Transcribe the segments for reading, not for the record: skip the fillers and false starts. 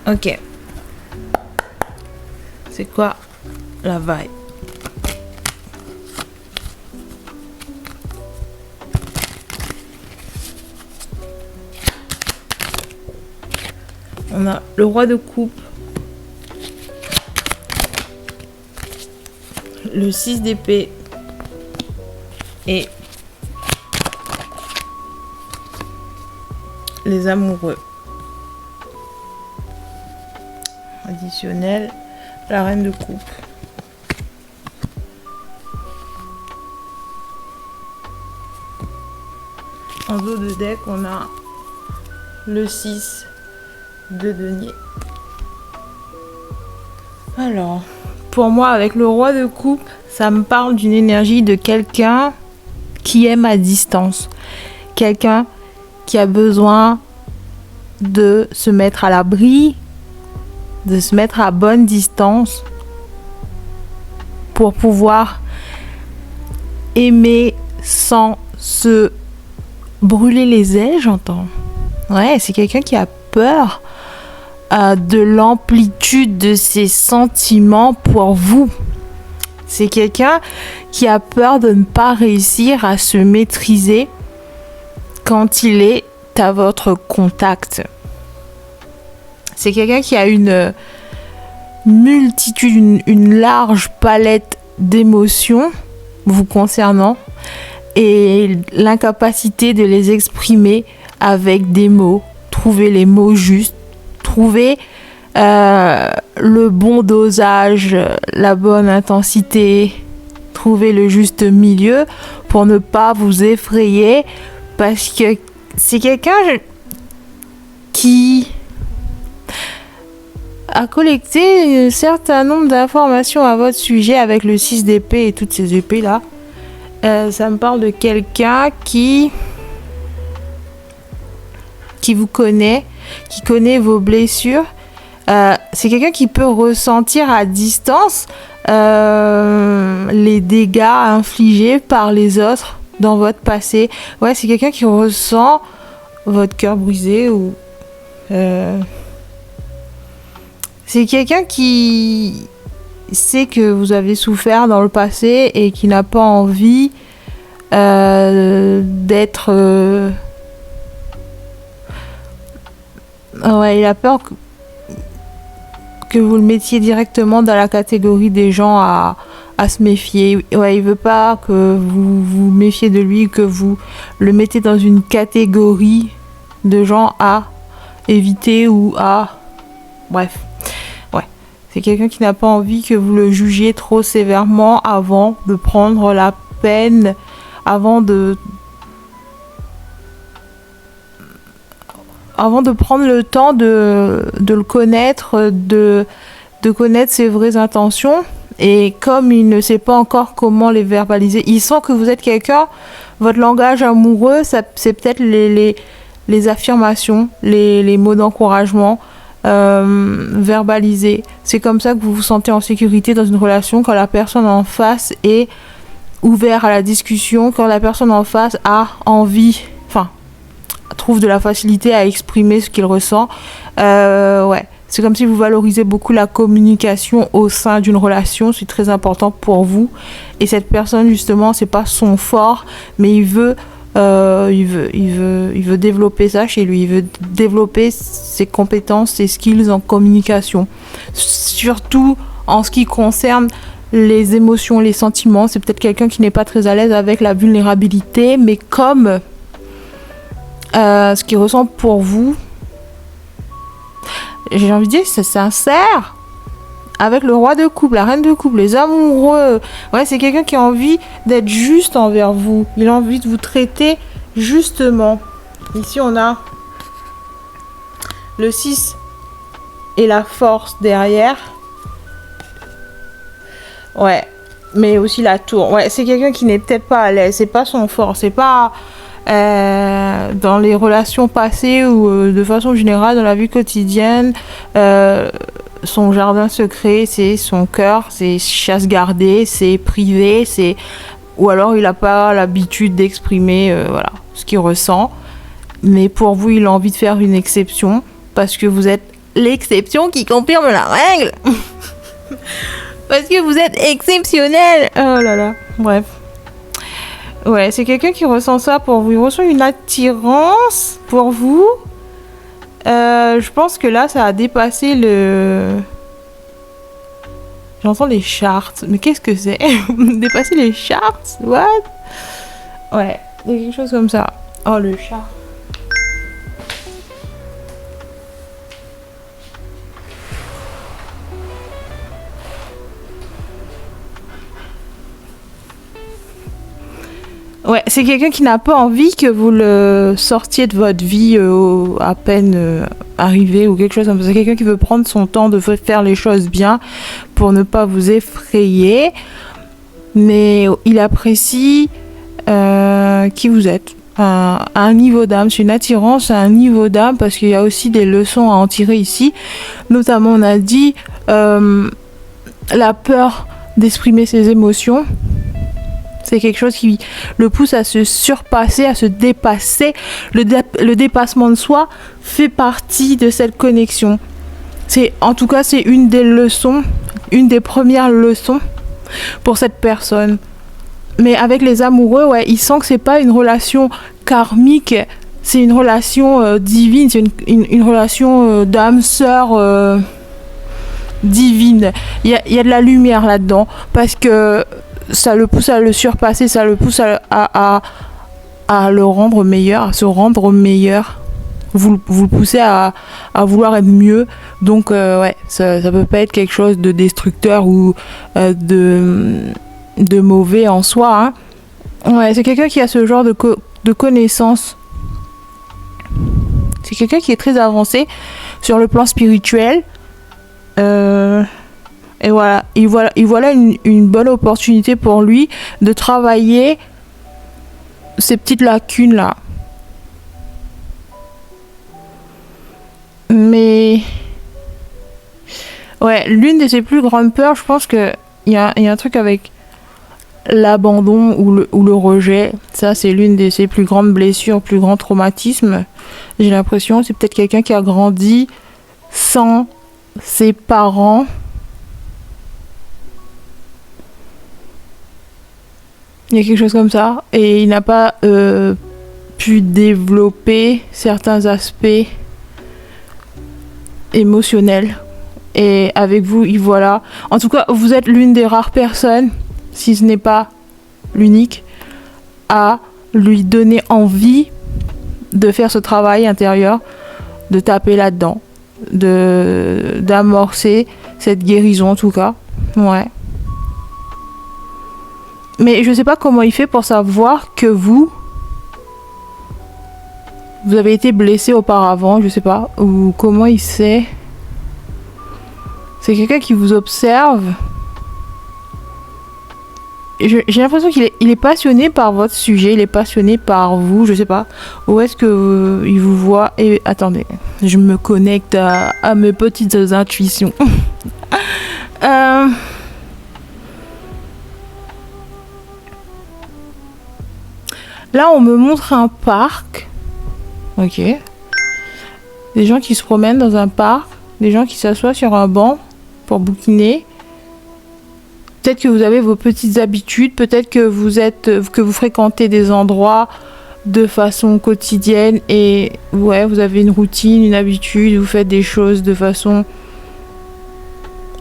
Ok. C'est quoi la vibe? On a le roi de coupe, le 6 d'épée et les amoureux. Additionnel, la reine de coupe. En dos de deck, on a le 6 de denier. Alors, pour moi, avec le roi de coupe, ça me parle d'une énergie de quelqu'un qui aime à distance. Quelqu'un qui a besoin de se mettre à l'abri, de se mettre à bonne distance pour pouvoir aimer sans se brûler les ailes, j'entends. Ouais, c'est quelqu'un qui a peur de l'amplitude de ses sentiments pour vous. C'est quelqu'un qui a peur de ne pas réussir à se maîtriser quand il est à votre contact. C'est quelqu'un qui a une multitude, une large palette d'émotions vous concernant et l'incapacité de les exprimer avec des mots. Trouver les mots justes, trouver le bon dosage, la bonne intensité, trouver le juste milieu pour ne pas vous effrayer, parce que c'est quelqu'un qui a collecté un certain nombre d'informations à votre sujet avec le 6 d'épée et toutes ces épées là. Ça me parle de quelqu'un qui vous connaît, qui connaît vos blessures. C'est quelqu'un qui peut ressentir à distance les dégâts infligés par les autres dans votre passé. Ouais, c'est quelqu'un qui ressent votre cœur brisé ou... c'est quelqu'un qui sait que vous avez souffert dans le passé et qui n'a pas envie d'être... Ouais, il a peur que vous le mettiez directement dans la catégorie des gens à se méfier. Ouais, il veut pas que vous vous méfiez de lui, que vous le mettez dans une catégorie de gens à éviter ou à... Bref. Ouais. C'est quelqu'un qui n'a pas envie que vous le jugiez trop sévèrement avant de prendre la peine, avant de prendre le temps de le connaître, de connaître ses vraies intentions. Et comme il ne sait pas encore comment les verbaliser, il sent que vous êtes quelqu'un, votre langage amoureux, c'est peut-être les affirmations, les mots d'encouragement verbalisés. C'est comme ça que vous vous sentez en sécurité dans une relation, quand la personne en face est ouverte à la discussion, quand la personne en face a envie, trouve de la facilité à exprimer ce qu'il ressent. Ouais, c'est comme si vous valorisez beaucoup la communication au sein d'une relation. C'est très important pour vous. Et cette personne, justement, c'est pas son fort, mais il veut développer ça chez lui. Il veut développer ses compétences, ses skills en communication. Surtout en ce qui concerne les émotions, les sentiments. C'est peut-être quelqu'un qui n'est pas très à l'aise avec la vulnérabilité, mais comme ce qu'il ressent pour vous, j'ai envie de dire, c'est sincère. Avec le roi de coupe, la reine de coupe, les amoureux, ouais, c'est quelqu'un qui a envie d'être juste envers vous. Il a envie de vous traiter justement. Ici on a le 6 et la force derrière. Ouais, mais aussi la tour. Ouais, c'est quelqu'un qui n'est peut-être pas à l'aise. C'est pas son fort. C'est pas dans les relations passées ou de façon générale dans la vie quotidienne. Son jardin secret, c'est son cœur, c'est chasse gardée, c'est privé, c'est... Ou alors il n'a pas l'habitude d'exprimer ce qu'il ressent. Mais pour vous, il a envie de faire une exception parce que vous êtes l'exception qui confirme la règle. Parce que vous êtes exceptionnel. Oh là là. Bref. Ouais, c'est quelqu'un qui ressent ça pour vous. Il ressent une attirance pour vous. Je pense que là, ça a dépassé le... J'entends les charts. Mais qu'est-ce que c'est? Dépasser les charts? What? Ouais, il y a quelque chose comme ça. Oh, le chart. Ouais, c'est quelqu'un qui n'a pas envie que vous le sortiez de votre vie à peine arrivé ou quelque chose comme ça. C'est quelqu'un qui veut prendre son temps de faire les choses bien pour ne pas vous effrayer. Mais il apprécie qui vous êtes. À un niveau d'âme, c'est une attirance à un niveau d'âme parce qu'il y a aussi des leçons à en tirer ici. Notamment, on a dit la peur d'exprimer ses émotions. C'est quelque chose qui le pousse à se surpasser, à se dépasser. Le dépassement de soi fait partie de cette connexion. En tout cas, c'est une des leçons, une des premières leçons pour cette personne. Mais avec les amoureux, ouais, il sent que c'est pas une relation karmique, c'est une relation divine, c'est une relation d'âme sœur divine. Il y a de la lumière là-dedans parce que ça le pousse à le surpasser, ça le pousse à le rendre meilleur, à se rendre meilleur. Vous le poussez à vouloir être mieux. Donc, ouais, ça peut pas être quelque chose de destructeur ou de mauvais en soi. Hein. Ouais, c'est quelqu'un qui a ce genre de connaissances. C'est quelqu'un qui est très avancé sur le plan spirituel. Et voilà, une bonne opportunité pour lui de travailler ces petites lacunes là. Mais ouais, l'une de ses plus grandes peurs, je pense que il y a un truc avec l'abandon ou le rejet. Ça, c'est l'une de ses plus grandes blessures, plus grands traumatismes. J'ai l'impression, c'est peut-être quelqu'un qui a grandi sans ses parents. Il y a quelque chose comme ça. Et il n'a pas pu développer certains aspects émotionnels. Et avec vous, il voilà. En tout cas, vous êtes l'une des rares personnes, si ce n'est pas l'unique, à lui donner envie de faire ce travail intérieur, de taper là-dedans, d'amorcer cette guérison en tout cas. Ouais. Mais je sais pas comment il fait pour savoir que vous avez été blessé auparavant, je sais pas, ou comment il sait. C'est quelqu'un qui vous observe. J'ai l'impression qu'il est passionné par votre sujet, il est passionné par vous, je sais pas. Où est-ce que il vous voit? Et attendez, je me connecte à mes petites intuitions. Là, on me montre un parc. Ok. Des gens qui se promènent dans un parc. Des gens qui s'assoient sur un banc pour bouquiner. Peut-être que vous avez vos petites habitudes. Peut-être que vous fréquentez des endroits de façon quotidienne. Et ouais, vous avez une routine, une habitude. Vous faites des choses de façon...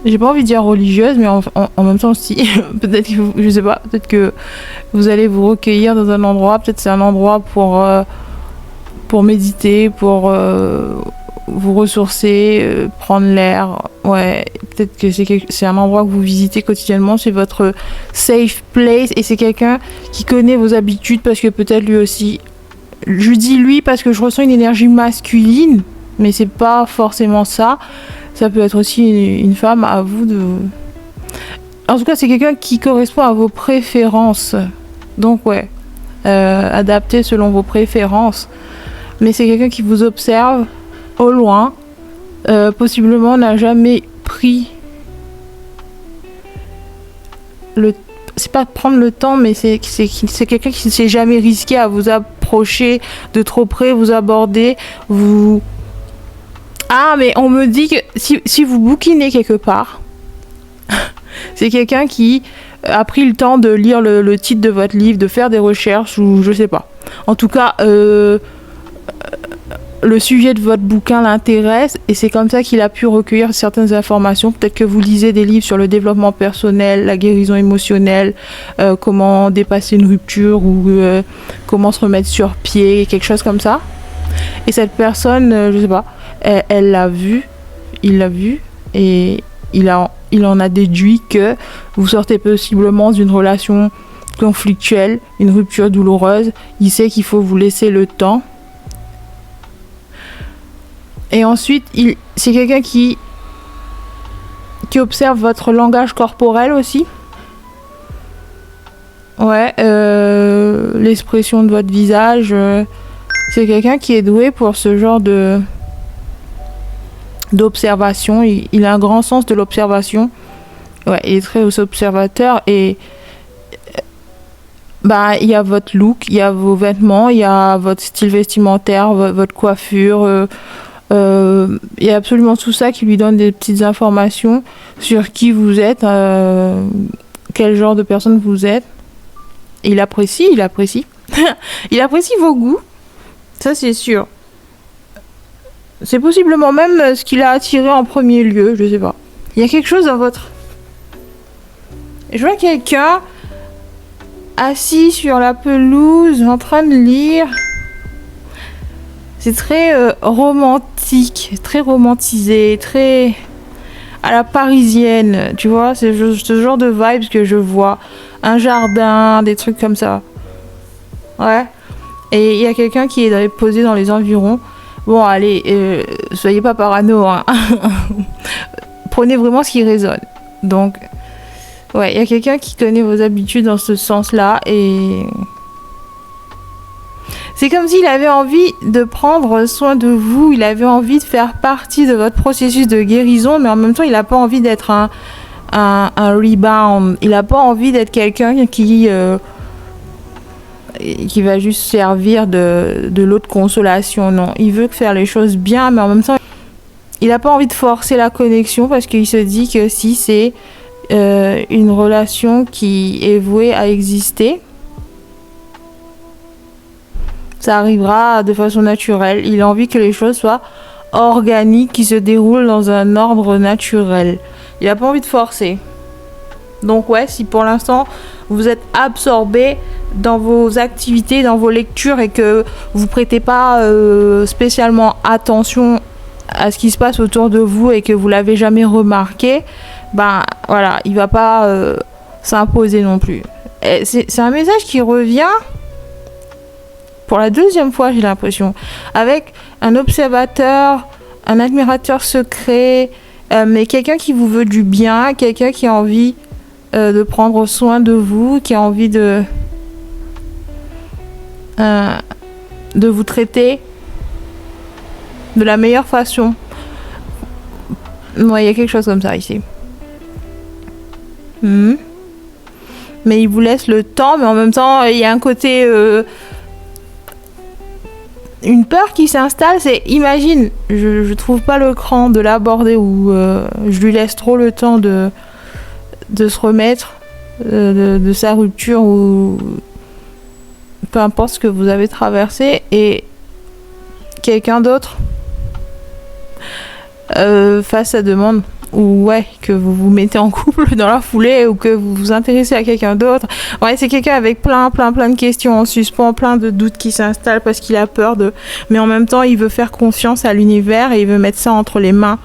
J'ai pas envie de dire religieuse, mais en même temps aussi, peut-être que je sais pas, peut-être que vous allez vous recueillir dans un endroit, peut-être c'est un endroit pour méditer, pour vous ressourcer, prendre l'air. Ouais, peut-être que c'est un endroit que vous visitez quotidiennement, c'est votre safe place et c'est quelqu'un qui connaît vos habitudes parce que peut-être lui aussi. Je dis lui parce que je ressens une énergie masculine, mais c'est pas forcément ça. Ça peut être aussi une femme, à vous de... En tout cas, c'est quelqu'un qui correspond à vos préférences. Donc, ouais, adapté selon vos préférences. Mais c'est quelqu'un qui vous observe au loin. Possiblement n'a jamais pris... C'est pas prendre le temps, mais c'est quelqu'un qui ne s'est jamais risqué à vous approcher de trop près, vous aborder, vous Ah, mais on me dit que si vous bouquinez quelque part, c'est quelqu'un qui a pris le temps de lire le titre de votre livre, de faire des recherches ou je sais pas. En tout cas, le sujet de votre bouquin l'intéresse et c'est comme ça qu'il a pu recueillir certaines informations. Peut-être que vous lisez des livres sur le développement personnel, la guérison émotionnelle, comment dépasser une rupture ou comment se remettre sur pied, quelque chose comme ça. Et cette personne, je sais pas, elle l'a vu, il l'a vu et il en a déduit que vous sortez possiblement d'une relation conflictuelle, une rupture douloureuse. Il sait qu'il faut vous laisser le temps. Et ensuite, c'est quelqu'un qui observe votre langage corporel aussi. Ouais, l'expression de votre visage. C'est quelqu'un qui est doué pour ce genre d'observation. Il a un grand sens de l'observation. Ouais, il est très observateur et il y a votre look, il y a vos vêtements, il y a votre style vestimentaire, votre coiffure. Il y a absolument tout ça qui lui donne des petites informations sur qui vous êtes, quel genre de personne vous êtes. Et il apprécie. il apprécie vos goûts, ça c'est sûr. C'est possiblement même ce qui l'a attiré en premier lieu, je sais pas. Il y a quelque chose dans votre... Je vois quelqu'un assis sur la pelouse en train de lire. C'est très romantique, très romantisé, très à la parisienne, tu vois, c'est ce genre de vibes que je vois. Un jardin, des trucs comme ça. Ouais. Et il y a quelqu'un qui est posé dans les environs. Bon, allez, soyez pas parano, hein. Prenez vraiment ce qui résonne. Donc, ouais, il y a quelqu'un qui connaît vos habitudes dans ce sens-là et... C'est comme s'il avait envie de prendre soin de vous, il avait envie de faire partie de votre processus de guérison, mais en même temps, il n'a pas envie d'être un rebound. Il n'a pas envie d'être quelqu'un qui va juste servir de l'eau de consolation. Non, il veut faire les choses bien, mais en même temps, il n'a pas envie de forcer la connexion parce qu'il se dit que si c'est une relation qui est vouée à exister, ça arrivera de façon naturelle. Il a envie que les choses soient organiques, qui se déroulent dans un ordre naturel. Il n'a pas envie de forcer. Donc ouais, si pour l'instant vous êtes absorbé dans vos activités, dans vos lectures et que vous prêtez pas spécialement attention à ce qui se passe autour de vous et que vous l'avez jamais remarqué, voilà, il va pas s'imposer non plus. Et c'est un message qui revient pour la deuxième fois, j'ai l'impression, avec un observateur, un admirateur secret, mais quelqu'un qui vous veut du bien, quelqu'un qui a envie de prendre soin de vous, qui a envie de vous traiter de la meilleure façon. Ouais, il y a quelque chose comme ça ici. Mais il vous laisse le temps, mais en même temps, il y a un côté... une peur qui s'installe, c'est imagine, je trouve pas le cran de l'aborder ou je lui laisse trop le temps de se remettre de sa rupture ou peu importe ce que vous avez traversé et quelqu'un d'autre fasse sa demande ou ouais, que vous vous mettez en couple dans la foulée ou que vous vous intéressez à quelqu'un d'autre. Ouais, c'est quelqu'un avec plein de questions en suspens, plein de doutes qui s'installent parce qu'il a peur de... Mais en même temps, il veut faire confiance à l'univers et il veut mettre ça entre les mains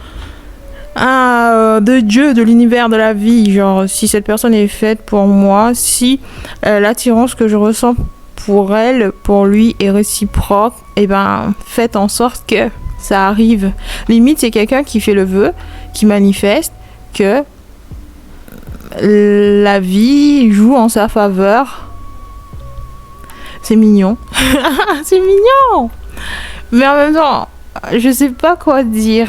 de Dieu, de l'univers, de la vie. Genre, si cette personne est faite pour moi, si l'attirance que je ressens pour elle, pour lui est réciproque, et faites en sorte que ça arrive. Limite, c'est quelqu'un qui fait le vœu, qui manifeste que la vie joue en sa faveur. C'est mignon. C'est mignon. Mais en même temps, je sais pas quoi dire.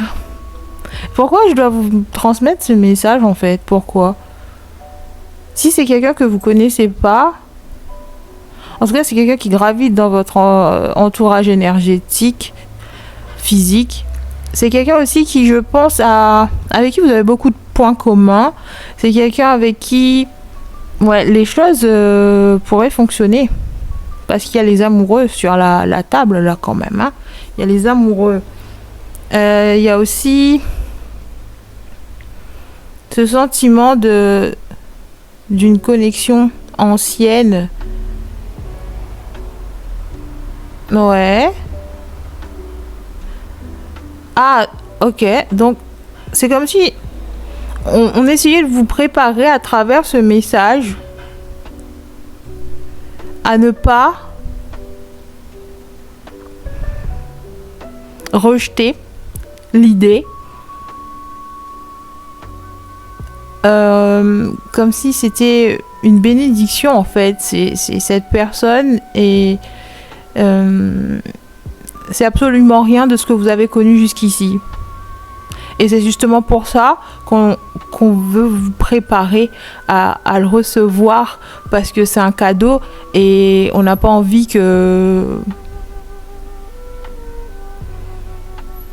Pourquoi je dois vous transmettre ce message en fait? Pourquoi? Si c'est quelqu'un que vous connaissez pas, en tout cas c'est quelqu'un qui gravite dans votre entourage énergétique, physique, c'est quelqu'un aussi qui, je pense, avec qui vous avez beaucoup de points communs. C'est quelqu'un avec qui les choses pourraient fonctionner. Parce qu'il y a les amoureux sur la table, là, quand même. Hein. Il y a les amoureux. Il y a aussi ce sentiment d'une connexion ancienne. Ouais. Ah, ok. Donc, c'est comme si on essayait de vous préparer à travers ce message à ne pas rejeter l'idée comme si c'était une bénédiction en fait. C'est cette personne et c'est absolument rien de ce que vous avez connu jusqu'ici. Et c'est justement pour ça qu'on veut vous préparer à le recevoir parce que c'est un cadeau et on n'a pas envie que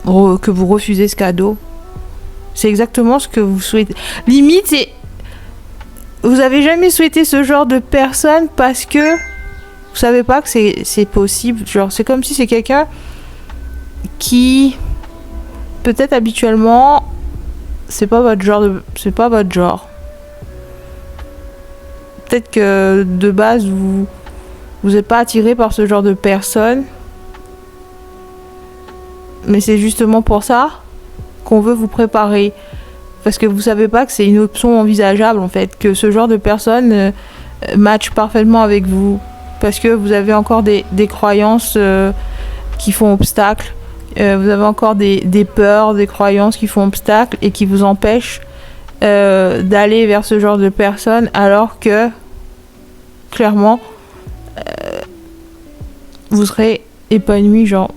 vous refusez ce cadeau. C'est exactement ce que vous souhaitez. Limite, vous avez jamais souhaité ce genre de personne parce que vous savez pas que c'est possible. Genre, c'est comme si c'est quelqu'un qui peut-être habituellement c'est pas votre genre. Peut-être que de base vous êtes pas attiré par ce genre de personne. Mais c'est justement pour ça qu'on veut vous préparer. Parce que vous savez pas que c'est une option envisageable en fait, que ce genre de personne match parfaitement avec vous. Parce que vous avez encore des croyances qui font obstacle. Vous avez encore des peurs, des croyances qui font obstacle et qui vous empêchent d'aller vers ce genre de personne, alors que clairement vous serez épanoui, genre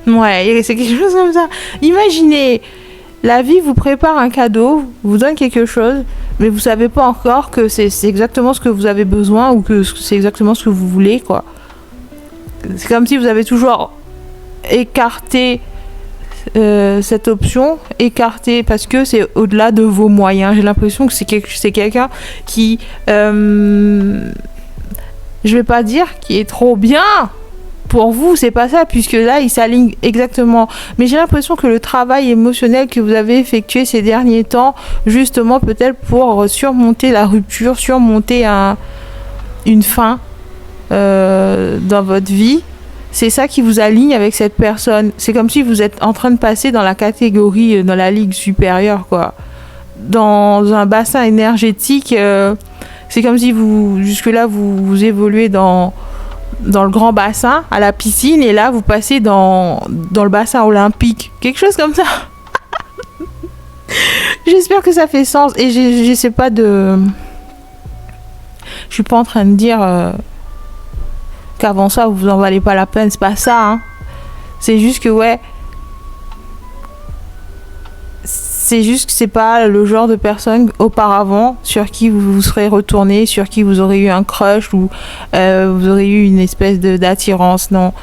c'est quelque chose comme ça. Imaginez, la vie vous prépare un cadeau, vous donne quelque chose, mais vous savez pas encore que c'est exactement ce que vous avez besoin ou que c'est exactement ce que vous voulez, quoi. C'est comme si vous avez toujours écarté cette option, parce que c'est au-delà de vos moyens. J'ai l'impression que c'est quelqu'un qui, je vais pas dire qui est trop bien pour vous, c'est pas ça, puisque là il s'aligne exactement. Mais j'ai l'impression que le travail émotionnel que vous avez effectué ces derniers temps, justement peut-être pour surmonter la rupture, surmonter une fin dans votre vie, c'est ça qui vous aligne avec cette personne. C'est comme si vous êtes en train de passer dans la catégorie, dans la ligue supérieure, quoi. Dans un bassin énergétique, c'est comme si jusque-là, vous évoluez dans le grand bassin, à la piscine, et là, vous passez dans le bassin olympique. Quelque chose comme ça. J'espère que ça fait sens. Et j'essaie pas de... Je suis pas en train de dire... qu'avant ça vous en valez pas la peine, c'est pas ça, hein. C'est juste que c'est juste que c'est pas le genre de personne auparavant sur qui vous serez retourné, sur qui vous aurez eu un crush ou vous aurez eu une espèce d'attirance, non.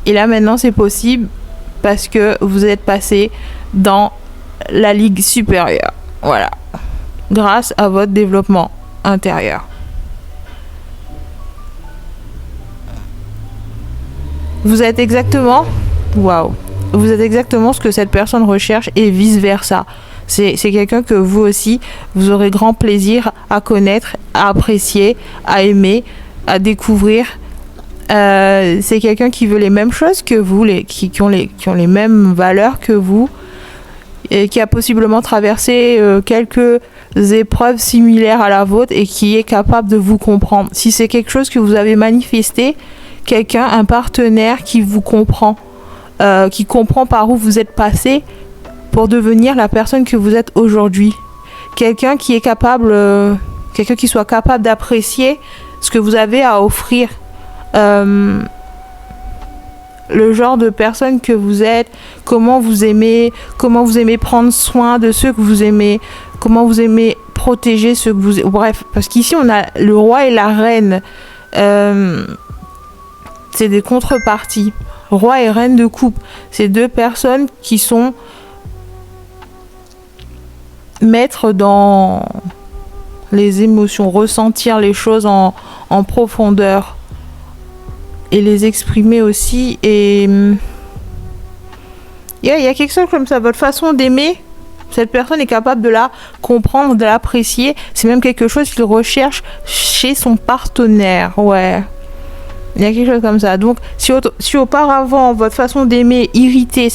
Et là maintenant c'est possible parce que vous êtes passé dans la ligue supérieure, voilà, grâce à votre développement intérieur. Vous êtes exactement ce que cette personne recherche et vice versa. C'est quelqu'un que vous aussi, vous aurez grand plaisir à connaître, à apprécier, à aimer, à découvrir. C'est quelqu'un qui veut les mêmes choses que vous, qui ont les mêmes valeurs que vous, et qui a possiblement traversé quelques épreuves similaires à la vôtre et qui est capable de vous comprendre. Si c'est quelque chose que vous avez manifesté, un partenaire qui vous comprend, qui comprend par où vous êtes passé pour devenir la personne que vous êtes aujourd'hui. Quelqu'un qui soit capable d'apprécier ce que vous avez à offrir. Le genre de personne que vous êtes, comment vous aimez prendre soin de ceux que vous aimez, comment vous aimez protéger ceux que vous aimez. Bref, parce qu'ici on a le roi et la reine. C'est des contreparties. roi et reine de coupe. C'est deux personnes qui sont maîtres dans les émotions, ressentir les choses en profondeur et les exprimer aussi. Et il y a quelque chose comme ça, votre façon d'aimer, cette personne est capable de la comprendre, de l'apprécier. C'est même quelque chose qu'il recherche chez son partenaire. Ouais. Il y a quelque chose comme ça. Donc, si auparavant, votre façon d'aimer irritait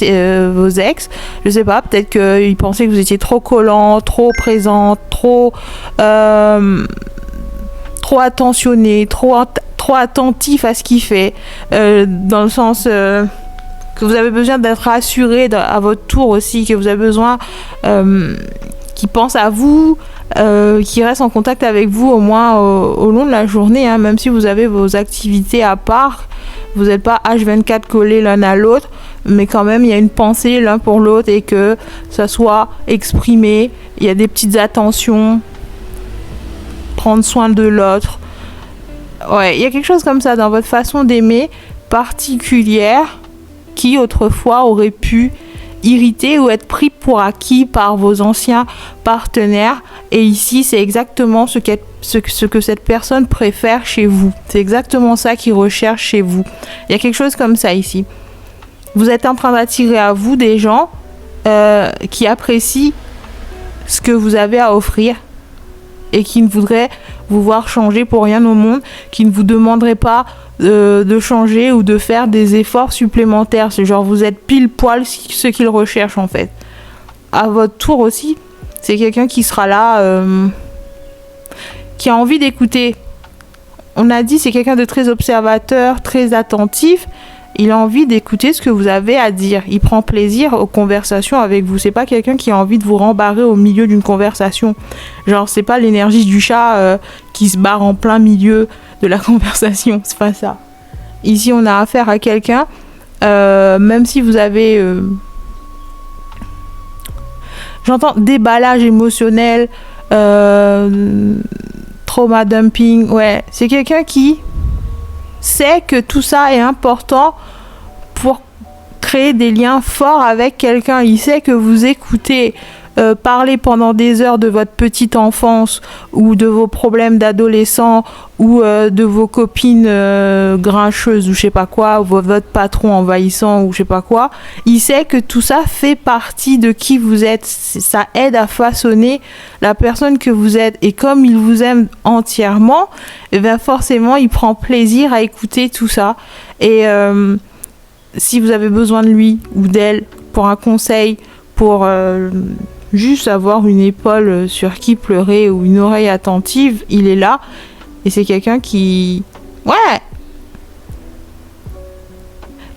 vos ex, je sais pas, peut-être qu'ils pensaient que vous étiez trop collant, trop présent, trop attentionné, trop attentif à ce qu'il fait, dans le sens... que vous avez besoin d'être rassuré à votre tour aussi, que vous avez besoin qu'il pense à vous, qu'il reste en contact avec vous au moins au long de la journée, hein, même si vous avez vos activités à part, vous n'êtes pas H24 collés l'un à l'autre, mais quand même il y a une pensée l'un pour l'autre et que ça soit exprimé, il y a des petites attentions, prendre soin de l'autre. Ouais, il y a quelque chose comme ça dans votre façon d'aimer particulière, qui autrefois aurait pu irriter ou être pris pour acquis par vos anciens partenaires. Et ici, c'est exactement ce que cette personne préfère chez vous. C'est exactement ça qu'il recherche chez vous. Il y a quelque chose comme ça ici. Vous êtes en train d'attirer à vous des gens qui apprécient ce que vous avez à offrir et qui ne voudraient vous voir changer pour rien au monde, qui ne vous demanderaient pas de changer ou de faire des efforts supplémentaires. C'est genre vous êtes pile poil ce qu'ils recherchent en fait. À votre tour aussi, c'est quelqu'un qui sera là, qui a envie d'écouter. On a dit c'est quelqu'un de très observateur, très attentif. Il a envie d'écouter ce que vous avez à dire. Il prend plaisir aux conversations avec vous. C'est pas quelqu'un qui a envie de vous rembarrer au milieu d'une conversation. Genre c'est pas l'énergie du chat qui se barre en plein milieu de la conversation, c'est pas ça. Ici, on a affaire à quelqu'un, même si vous avez, j'entends déballage émotionnel, trauma dumping, ouais, c'est quelqu'un qui sait que tout ça est important pour créer des liens forts avec quelqu'un. Il sait que vous écoutez parler pendant des heures de votre petite enfance ou de vos problèmes d'adolescent ou de vos copines grincheuses ou je sais pas quoi, ou votre patron envahissant ou je sais pas quoi. Il sait que tout ça fait partie de qui vous êtes. Ça aide à façonner la personne que vous êtes. Et comme il vous aime entièrement, et bien forcément il prend plaisir à écouter tout ça. Et si vous avez besoin de lui ou d'elle pour un conseil, pour juste avoir une épaule sur qui pleurer ou une oreille attentive, il est là. Et c'est quelqu'un qui... Ouais!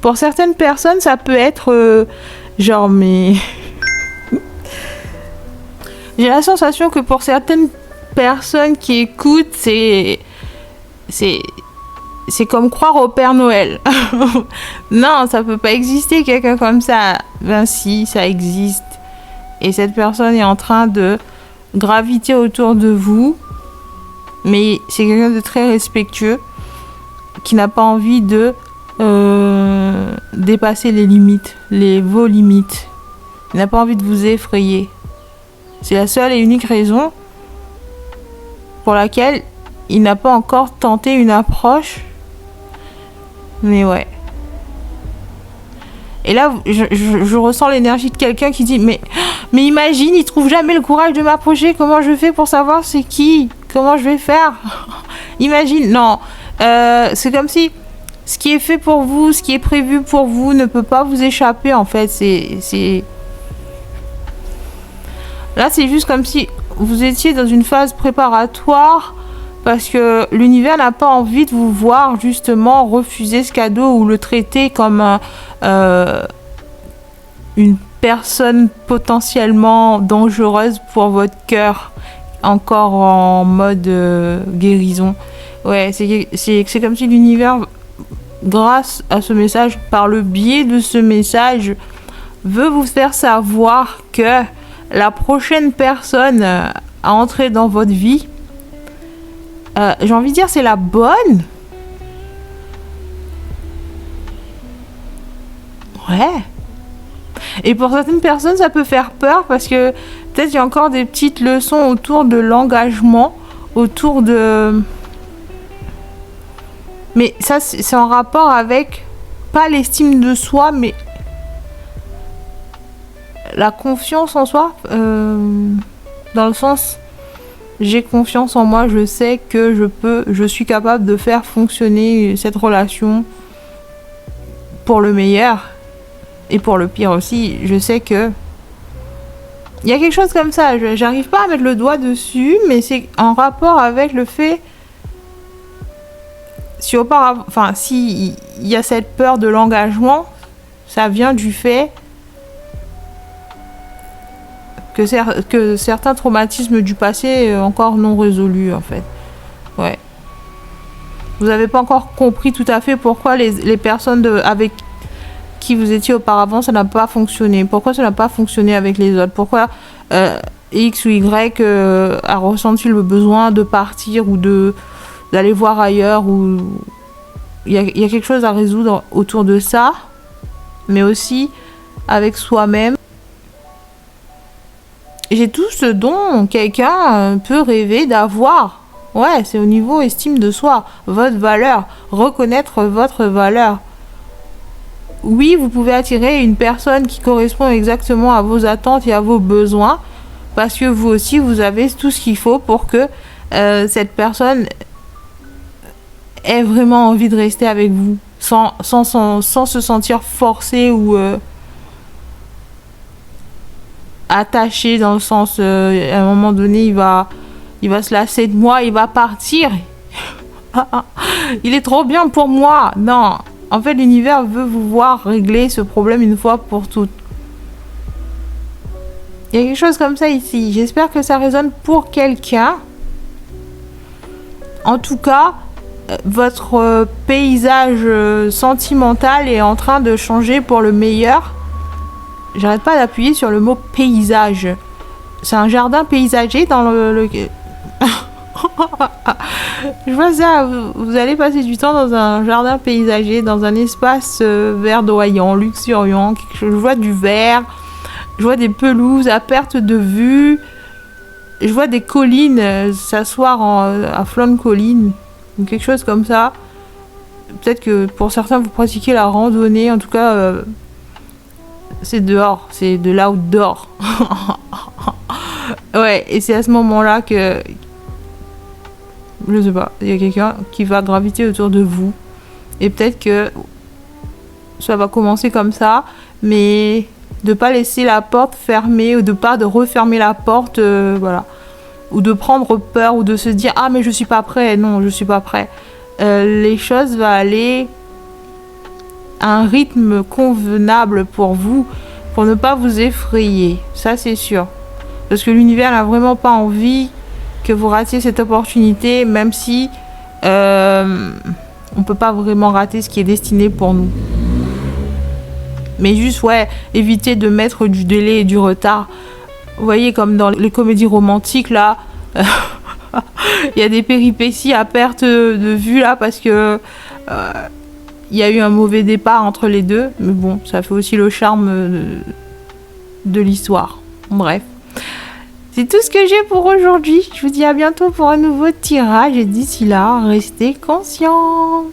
Pour certaines personnes, ça peut être genre, mais... J'ai la sensation que pour certaines personnes qui écoutent, c'est comme croire au Père Noël. Non, ça peut pas exister quelqu'un comme ça. Ben si, ça existe. Et cette personne est en train de graviter autour de vous. Mais c'est quelqu'un de très respectueux, qui n'a pas envie de dépasser les limites, vos limites. Il n'a pas envie de vous effrayer. C'est la seule et unique raison pour laquelle il n'a pas encore tenté une approche. Mais ouais. Et là, je ressens l'énergie de quelqu'un qui dit mais imagine, il trouve jamais le courage de m'approcher. Comment je fais pour savoir c'est qui? Comment je vais faire? Imagine, non. C'est comme si ce qui est fait pour vous, ce qui est prévu pour vous ne peut pas vous échapper en fait. Là, c'est juste comme si vous étiez dans une phase préparatoire parce que l'univers n'a pas envie de vous voir justement refuser ce cadeau ou le traiter comme une personne potentiellement dangereuse pour votre cœur, encore en mode guérison. Ouais, c'est comme si l'univers, grâce à ce message, par le biais de ce message, veut vous faire savoir que la prochaine personne à entrer dans votre vie, j'ai envie de dire c'est la bonne. Ouais. Et pour certaines personnes, ça peut faire peur parce que peut-être il y a encore des petites leçons autour de l'engagement, autour de... Mais ça, c'est en rapport avec, pas l'estime de soi, mais la confiance en soi. Dans le sens, j'ai confiance en moi, je sais que je suis capable de faire fonctionner cette relation pour le meilleur et pour le pire aussi. Je sais que il y a quelque chose comme ça, j'arrive pas à mettre le doigt dessus, mais c'est en rapport avec le fait, si auparavant, enfin, si il y a cette peur de l'engagement, ça vient du fait que certains traumatismes du passé encore non résolus, en fait. Ouais. Vous n'avez pas encore compris tout à fait pourquoi les personnes avec qui vous étiez auparavant, ça n'a pas fonctionné. Pourquoi ça n'a pas fonctionné avec les autres? Pourquoi X ou Y a ressenti le besoin de partir ou d'aller voir ailleurs, ou il y a quelque chose à résoudre autour de ça, mais aussi avec soi-même. J'ai tout ce dont quelqu'un peut rêver d'avoir. Ouais, c'est au niveau estime de soi, votre valeur, reconnaître votre valeur. Oui, vous pouvez attirer une personne qui correspond exactement à vos attentes et à vos besoins, parce que vous aussi, vous avez tout ce qu'il faut pour que cette personne ait vraiment envie de rester avec vous, sans se sentir forcée ou attaché, dans le sens, à un moment donné, il va se lasser de moi, il va partir. Il est trop bien pour moi. Non. En fait, l'univers veut vous voir régler ce problème une fois pour toutes. Il y a quelque chose comme ça ici. J'espère que ça résonne pour quelqu'un. En tout cas, votre paysage sentimental est en train de changer pour le meilleur. J'arrête pas d'appuyer sur le mot paysage. C'est un jardin paysager dans le... Je vois ça, vous allez passer du temps dans un jardin paysager, dans un espace verdoyant, luxuriant, je vois du vert, je vois des pelouses à perte de vue, je vois des collines, s'asseoir à flanc de colline, ou quelque chose comme ça. Peut-être que pour certains vous pratiquez la randonnée, en tout cas c'est dehors, c'est de l'outdoor. Ouais, et c'est à ce moment-là que... Je sais pas, il y a quelqu'un qui va graviter autour de vous. Et peut-être que ça va commencer comme ça, mais de pas laisser la porte fermée, ou de refermer la porte, voilà. Ou de prendre peur, ou de se dire « Ah, mais je suis pas prêt. » Non, je suis pas prêt. Les choses vont aller à un rythme convenable pour vous, pour ne pas vous effrayer. Ça, c'est sûr. Parce que l'univers n'a vraiment pas envie que vous ratiez cette opportunité, même si on peut pas vraiment rater ce qui est destiné pour nous. Mais juste, ouais, éviter de mettre du délai et du retard. Vous voyez, comme dans les comédies romantiques, là, il y a des péripéties à perte de vue, là, parce que il y a eu un mauvais départ entre les deux. Mais bon, ça fait aussi le charme de l'histoire. Bref. C'est tout ce que j'ai pour aujourd'hui. Je vous dis à bientôt pour un nouveau tirage. Et d'ici là, restez conscients.